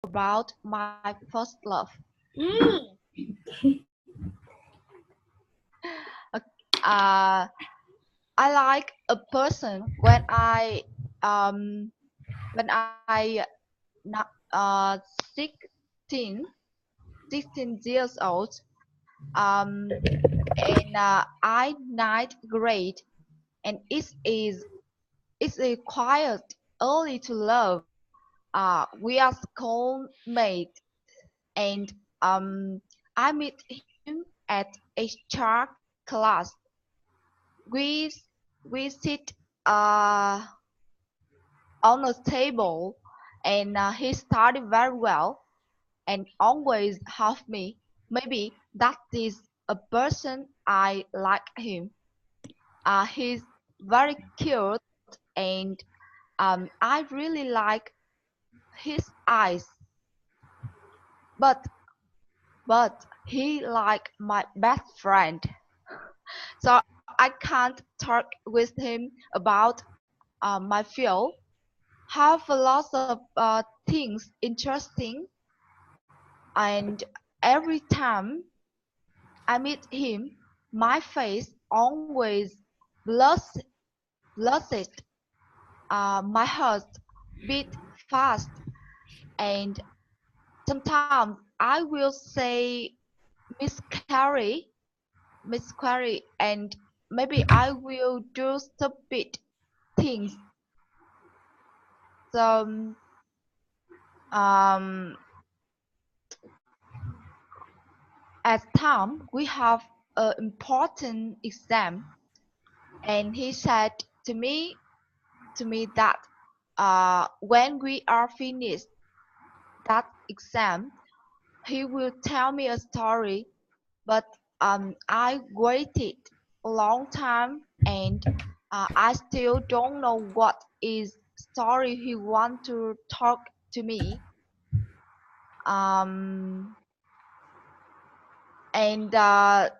about my first love. Mm. Uh, I like a person when I not 16 16 years old. Um, and I ninth grade, and it's a quiet early to love. We are schoolmates, and I met him at a chart class. We we sit uh, on a table, and he studied very well and always helped me. Maybe that is a person I like him. He's very cute, and I really like his eyes. But he like my best friend, so I can't talk with him about my field. Have a lot of things interesting, and every time I meet him, my face always blushes. blushes. My heart beat fast, and sometimes I will say Miss Carey, Miss Carey, and maybe I will do stupid things. So um, at time we have an important exam, and he said to me that when we are finished that exam, he will tell me a story. But I waited a long time, and I still don't know what is story he want to talk to me. Um, and uh,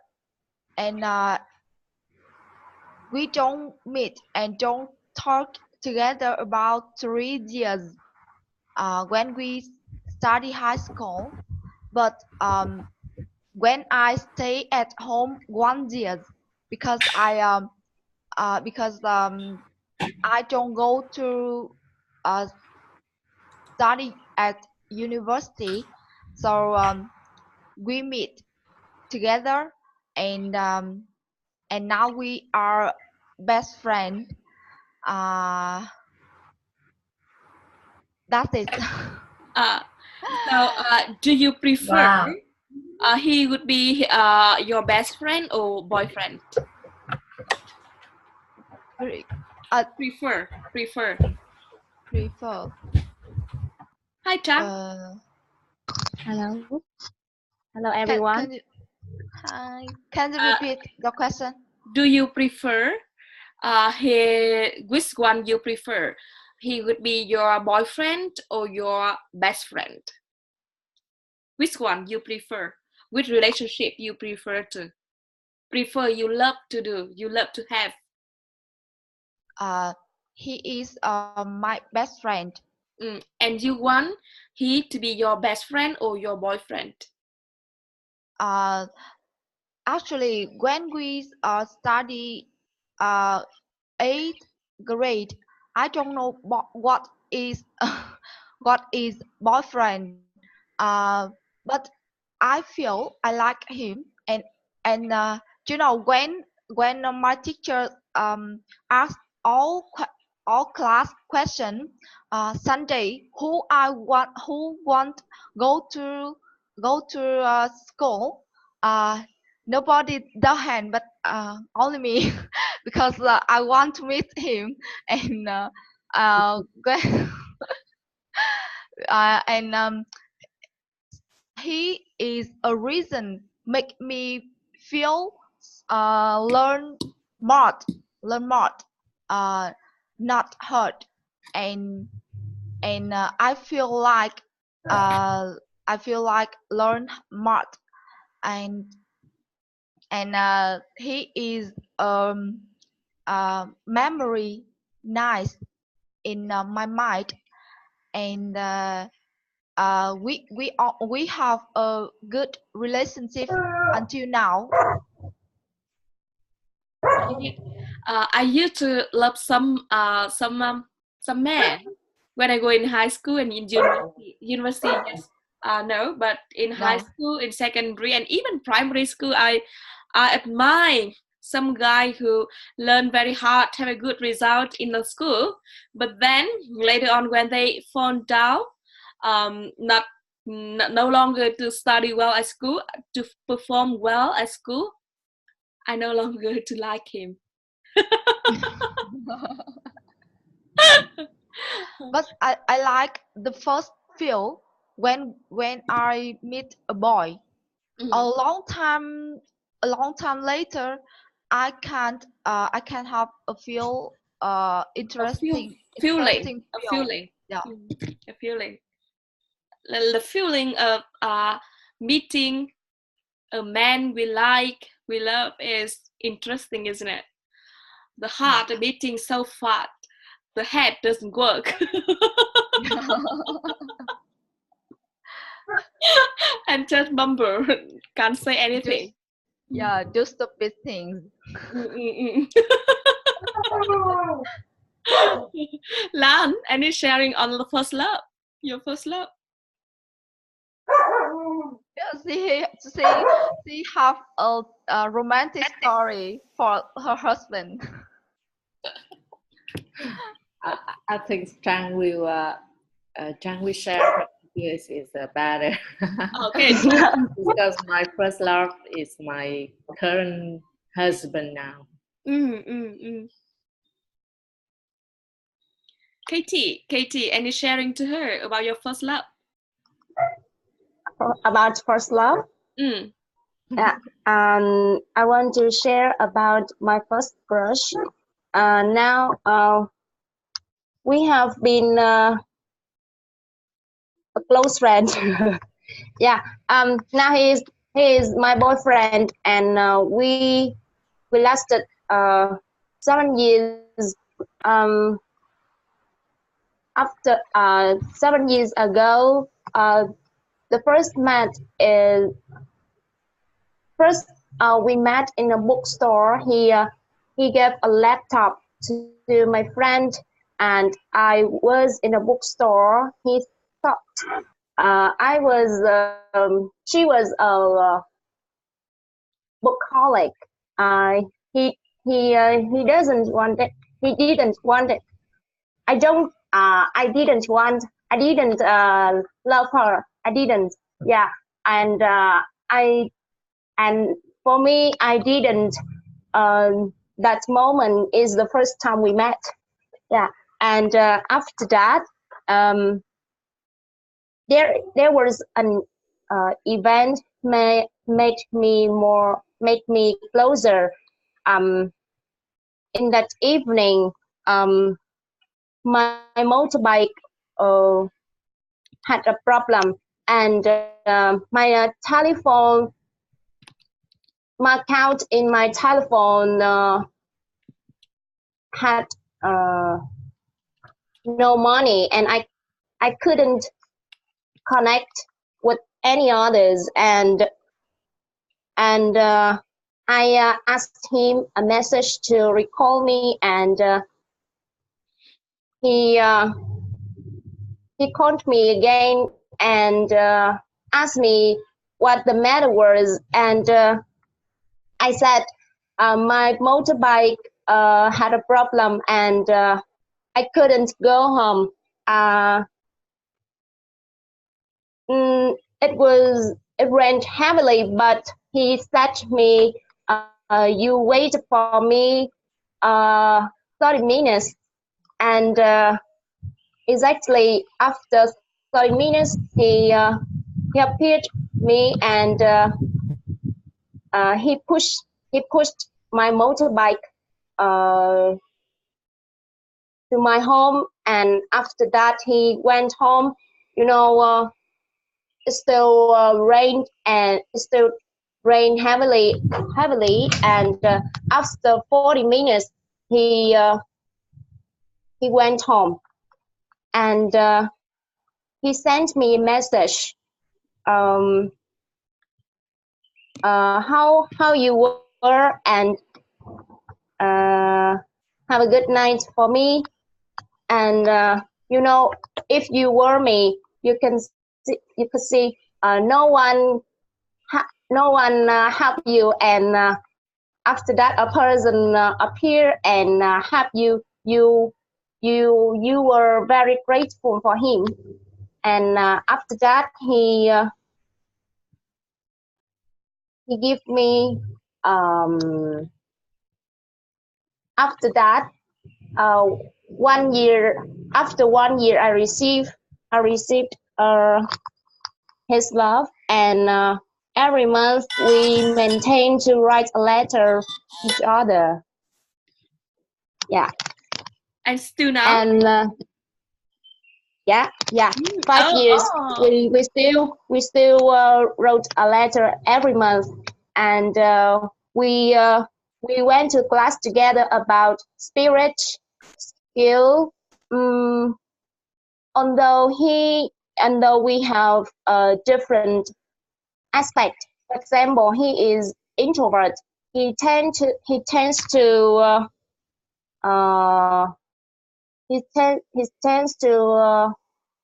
and we don't meet and don't talk together about 3 years when we study high school. But when I stay at home 1 year, because I don't go to uh, study at university, so we meet together, and now we are best friend. Uh, that's it. Uh, do you prefer Wow. he would be your best friend or boyfriend? I Prefer. prefer. Hi, Tran. Uh, Hello. Hello, can everyone. you hi? Can you Uh, repeat the question? do you prefer which one you prefer? He would be your boyfriend or your best friend? Which one you prefer? Which relationship you prefer you love to do, you love to have? Uh, he is my best friend. And you want he to be your best friend or your boyfriend? Uh, Actually, when we study uh, eighth grade, I don't know what is what is boyfriend. But I feel I like him, and when my teacher asked all class question, Sunday, who want go to school. Nobody the hand, but only me, because I want to meet him, and when, and he is a reason make me feel learn more, learn more, uh, not hurt, and uh, I feel like learn more, and he is memory nice in my mind, and we have a good relationship until now. I used to love some men when I go in high school and in university. Yes, no, but in high No. school, in secondary, and even primary school, I admire some guy who learn very hard, have a good result in the school, but then later on when they fall down, not no longer to study well at school, to perform well at school, I no longer to like him. But I like the first feel when I meet a boy. A Mhm. long time later, I can have a feel A interesting a feel. feeling, Yeah. a feeling, the feeling of meeting a man we like, we love is interesting, isn't it? The heart beating so fast, the head doesn't work, and just mumble, can't say anything. Just yeah, just stupid things. Mm-mm-mm. Lan, any sharing on the first love? Your first love? Yeah, she have a romantic story for her husband. I think Trang will share her experience is better Okay. because my first love is my current husband now. Katie, any sharing to her about your first love? About first love. Mm. Yeah, I want to share about my first crush. Now we have been a close friend. Yeah. Now he is my boyfriend, and we lasted 7 years. Um, After 7 years ago, the first we met in a bookstore. He gave a laptop to my friend, and I was in a bookstore. He thought I was she was a bookaholic. Uh, he doesn't want it. He didn't want it. I don't. I didn't want. I didn't love her. I didn't. Yeah, and I and for me, I didn't. That moment is the first time we met. Yeah, and after that, um, there was an event made me closer. Um, in that evening, my motorbike uh, had a problem, and my account in my telephone had uh, no money, and I couldn't connect with any others, and I asked him a message to recall me, and he uh, he called me again and asked me what the matter was, and I said my motorbike had a problem, and I couldn't go home. Uh, it rained heavily, but he said to me, "You wait for me 30 minutes," and exactly after 30 minutes, he appeared me, and he pushed my motorbike uh, to my home, and after that he went home. You know, it still rained, and it still rained heavily, and after 40 minutes he he went home, and he sent me a message. How you were, and have a good night for me. And you know, if you were me, you could see no one help you, and after that a person appear and help you. You were very grateful for him, and after that he give me after that 1 year. After 1 year I received his love, and every month we maintain to write a letter each other. Yeah. And still now? And yeah, 5 years. Oh. We still wrote a letter every month, and we went to class together about spirit, skill. Although we have a different aspect. For example, he is introvert. He tends to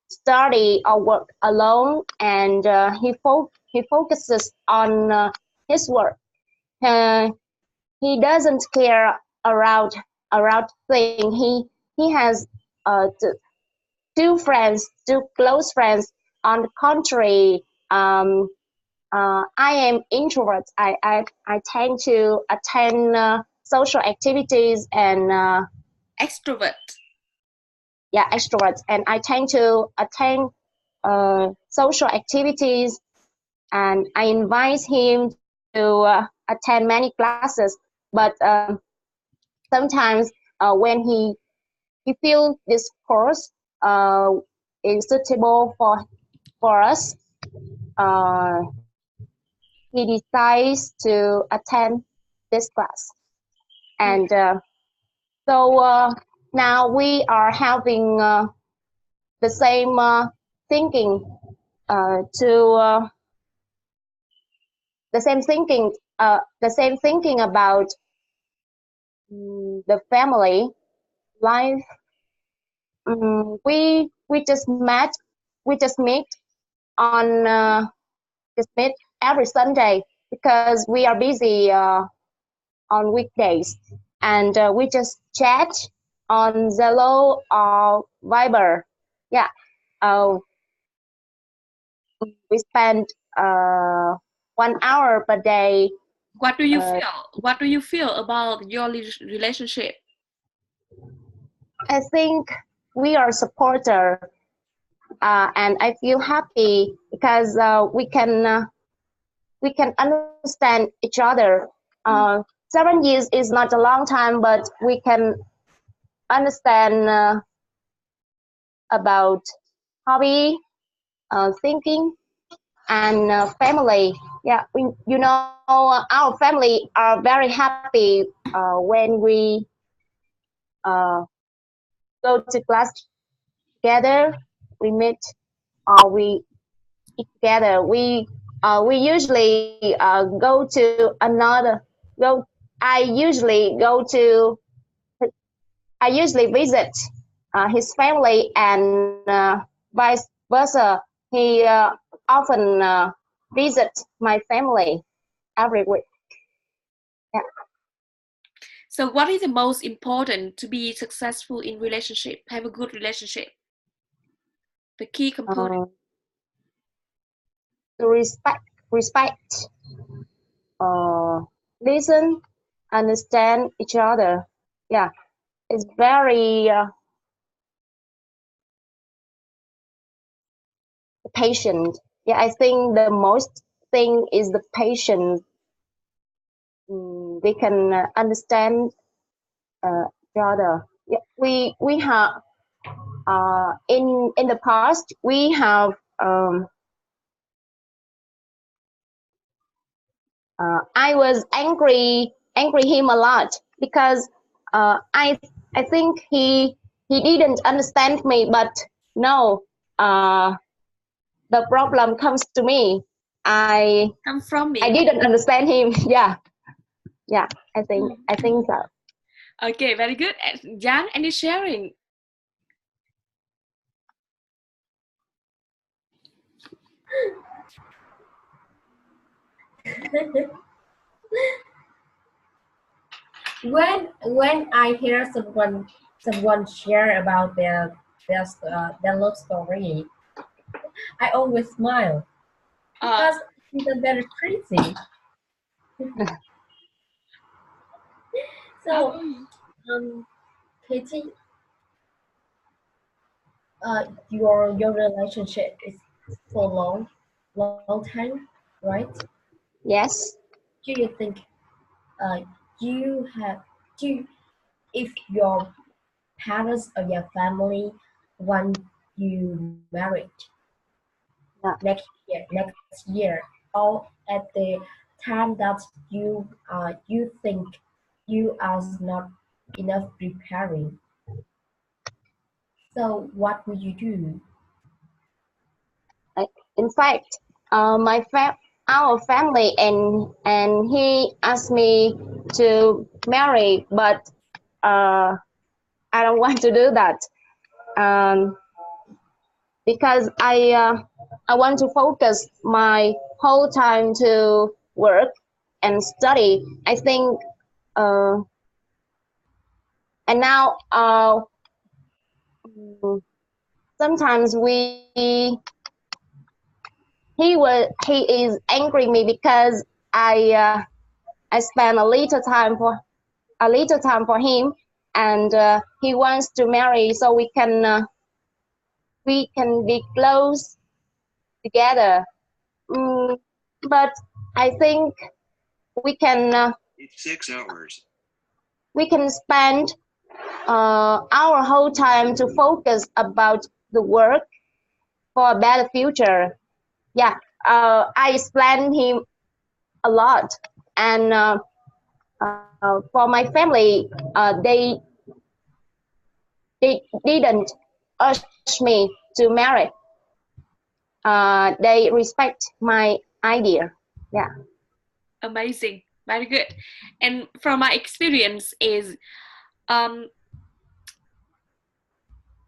study or work alone, and he focuses on his work. He doesn't care around thing. He has two close friends. On the contrary, I am introvert. I tend to attend social activities, and Extrovert. yeah, extrovert, and I tend to attend social activities, and I invite him to attend many classes. But sometimes when he feels this course is suitable for us, he decides to attend this class. And so now we are having the same thinking the same thinking about the family life. We just meet on every Sunday because we are busy on weekdays, and we just chat on Zillow or Viber. Yeah, we spend 1 hour per day. What do you feel? What do you feel about your relationship? I think we are supporter, and I feel happy because we can understand each other. 7 years is not a long time, but we can understand about hobby, thinking, and family. Yeah, our family are very happy when we go to class together, we meet, or we eat together. We usually go to another. Go. I usually go to. I usually visit his family, and vice versa. He often visits my family every week. Yeah. So what is the most important to be successful in relationship, have a good relationship? The key component. To respect, listen, understand each other. Yeah, it's very patient. Yeah, I think the most thing is the patience. We can understand each other. Yeah, we have in the past we have I was angry him a lot because I think he didn't understand me, but no, the problem comes to me. I Come from me. I didn't understand him. Yeah. I think so. Okay, very good. Jan, any sharing? When I hear someone share about their love story, I always smile because it's very crazy. So, Katie, your relationship is for long time, right? Yes. Do you think you have do if your parents or your family want you married Yeah. next year or at the time that you think you are not enough preparing, so what will you do? In fact, our family and he asked me to marry, but I don't want to do that. Um, because I want to focus my whole time to work and study. I think and now sometimes he is angry me because I spend a little time for him, and he wants to marry so we can be close together. But I think we can It's 6 hours. we can spend our whole time to focus about the work for a better future. Yeah, I explained him a lot, and for my family, they didn't urge me to marry. They respect my idea. Yeah. Amazing, very good. And from my experience is,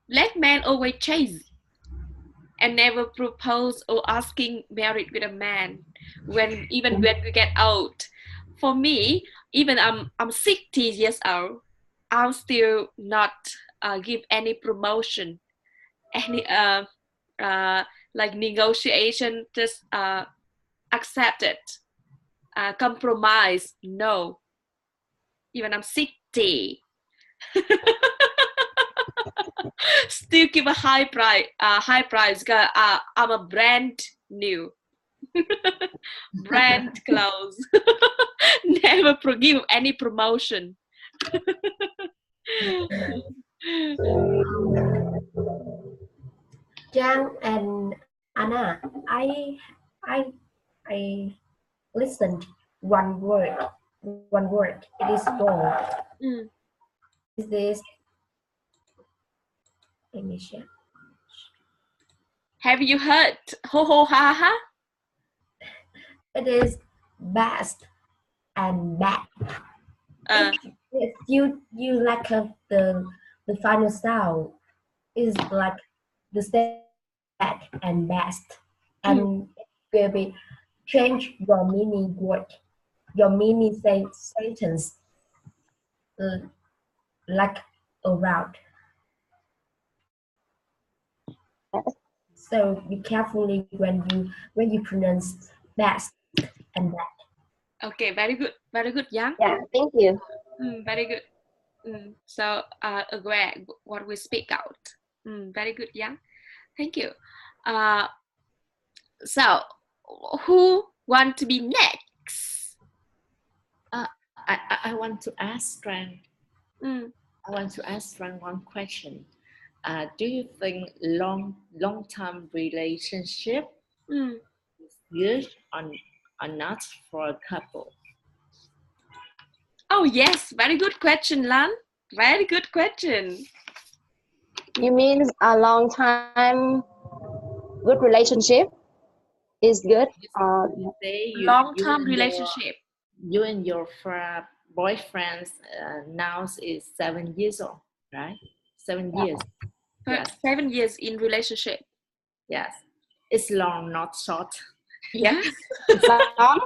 let men always chase and never propose or asking married with a man even when we get old. For me, even I'm 60 years old, I'll still not give any promotion, any like negotiation, just accept it, compromise. No, even I'm 60. Still give a high price. I'm a brand new, brand clothes. Never give any promotion. Jan and Anna, I listened one word. It is gold. Is this? Let me share. Have you heard ho ho ha ha? It is best and bad. If you like the final sound is like the bad and best, and it will be change your mini word, your mini sentence like around. So be carefully when you pronounce best and bad. Okay, very good, Yang. Yeah. Thank you. Very good. So aware what we speak out. Very good, Yang. Thank you. So who want to be next? I want to ask Tran. I want to ask Tran one question. Do you think long-term relationship is good or not for a couple? Oh yes, very good question, Lan. Very good question. You mean a long time good relationship is good. You say Long-term relationship. You and your boyfriend now is 7 years old, right? 7 years. Yes. 7 years in relationship. Yes, it's long, not short. Yes. Long.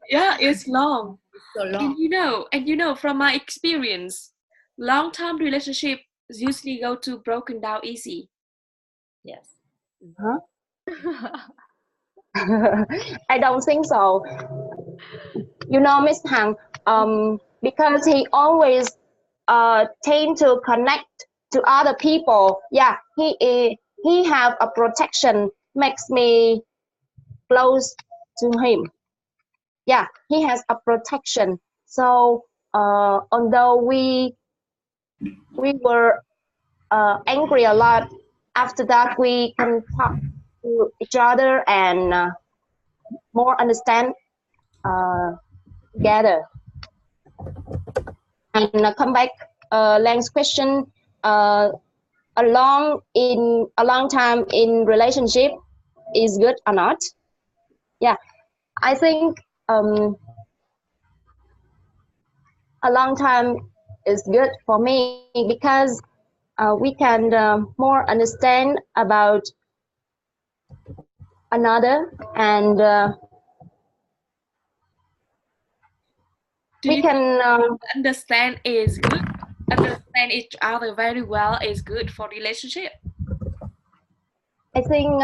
Yeah, it's long. It's so long. And you know from my experience, long-term relationship usually go to broken down easy. Yes. Huh? I don't think so. You know, Miss Hằng, because he always tend to connect to other people. Yeah, he have a protection, makes me close to him. Yeah, he has a protection. So although we were angry a lot, after that we can talk to each other and more understand together. And come back Lang's question, a long time in relationship is good or not? Yeah, I think a long time is good for me because we can more understand about another, and we can understand is good. Understand each other very well is good for relationship. I think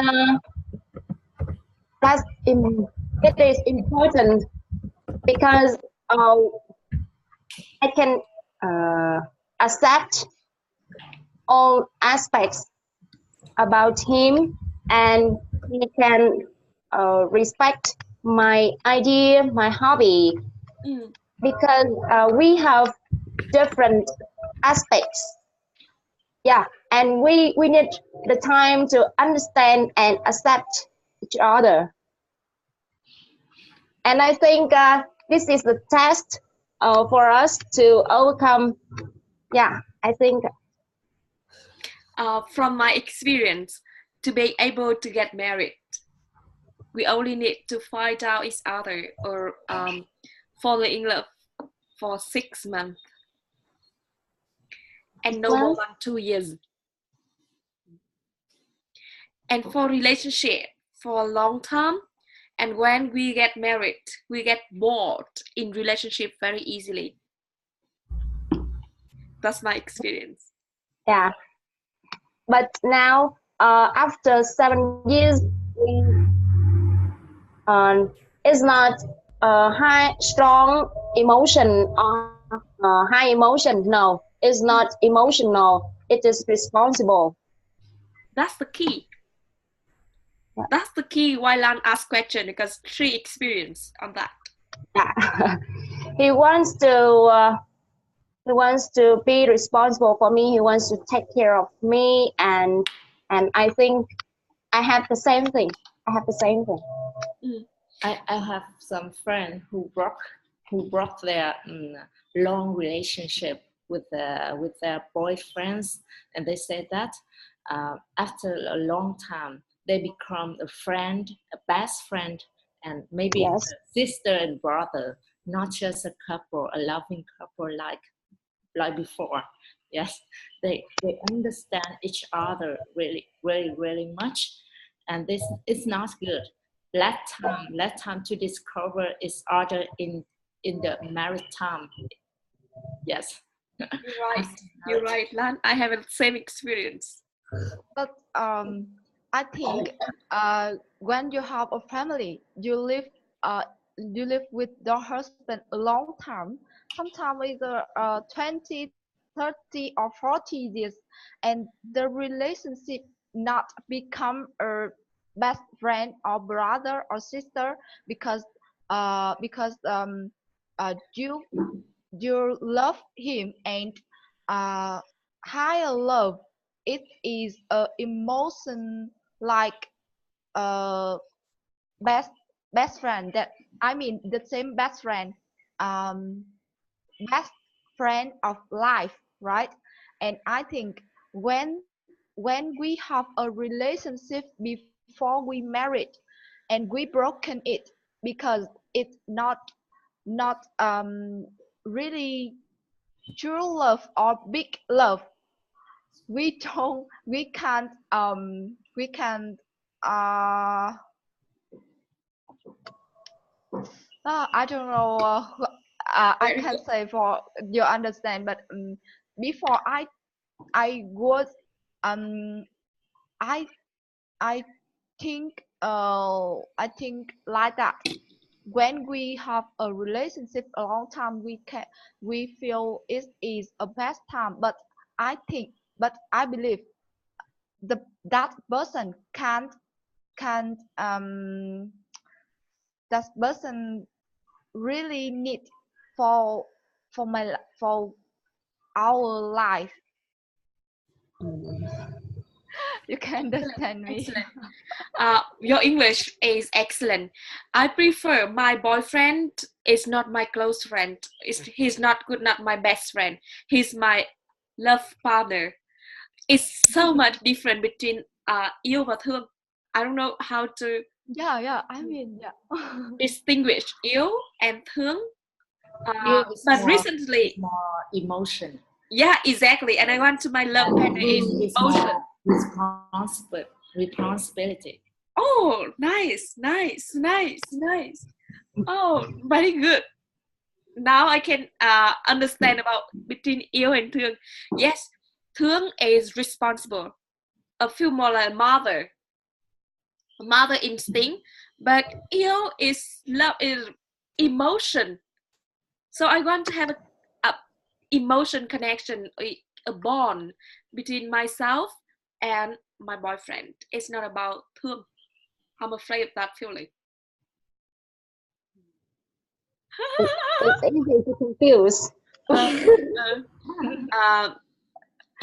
it is important because I can accept all aspects about him, and he can respect my idea, my hobby, because we have different aspects. Yeah, and we need the time to understand and accept each other. And I think this is the test for us to overcome. Yeah, I think. From my experience, to be able to get married, we only need to find out each other or fall in love for 6 months and no more than 2 years. And for relationship for a long time, and when we get married, we get bored in relationship very easily. That's my experience. Yeah, but now after 7 years, it's not high strong emotion or high emotion. No, it's not emotional. It is responsible. That's the key. Yeah. That's the key why Lan asked question, because she experience on that. Yeah. He wants to be responsible for me. He wants to take care of me, and I think I have the same thing. I have some friends who broke their long relationship with their boyfriends, and they said that after a long time they become a friend, a best friend, and maybe yes. a sister and brother, not just a couple, a loving couple like before. Yes, they understand each other really, really, really much, and this is not good. Let time to discover each other in the married time. Yes. You're right, Lan. I have the same experience. But I think when you have a family, you live with your husband a long time. Sometimes it's 20, 30, or 40 years, and the relationship not become a best friend or brother or sister because you love him, and higher love, it is a emotion like uh best friend, that I mean the same best friend, um best friend of life, right? And I think when we have a relationship before before we married, and we broken it because it's not really true love or big love. We don't we can't uh I don't know I can't say for you understand, but before I was um I I I think like that. When we have a relationship a long time, we feel it is a best time. But I believe that person can't that person really need for for our life. You can understand me. Excellent. Your English is excellent. I prefer my boyfriend is not my close friend. He's not good, not my best friend. He's my love partner. It's so much different between yêu và thương. I don't know how to I mean, distinguish yêu and thương. But recently, more emotion. Yeah, exactly. And I want to my love partner is emotion. Responsibility. Oh, nice. Oh, very good. Now I can understand about between yêu and thương. Yes, thương is responsible. A few more like mother instinct, but yêu is love, is emotion. So I want to have a emotion connection, a bond between myself and my boyfriend. It's not about thương. I'm afraid of that feeling. It's easy to confuse.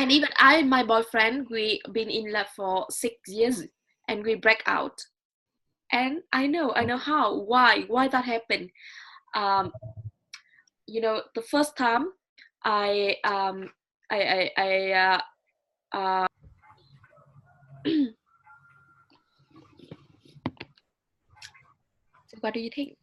And even I and my boyfriend, we been in love for 6 years and we break out. And I know how, why that happened. You know, the first time I so what do you think?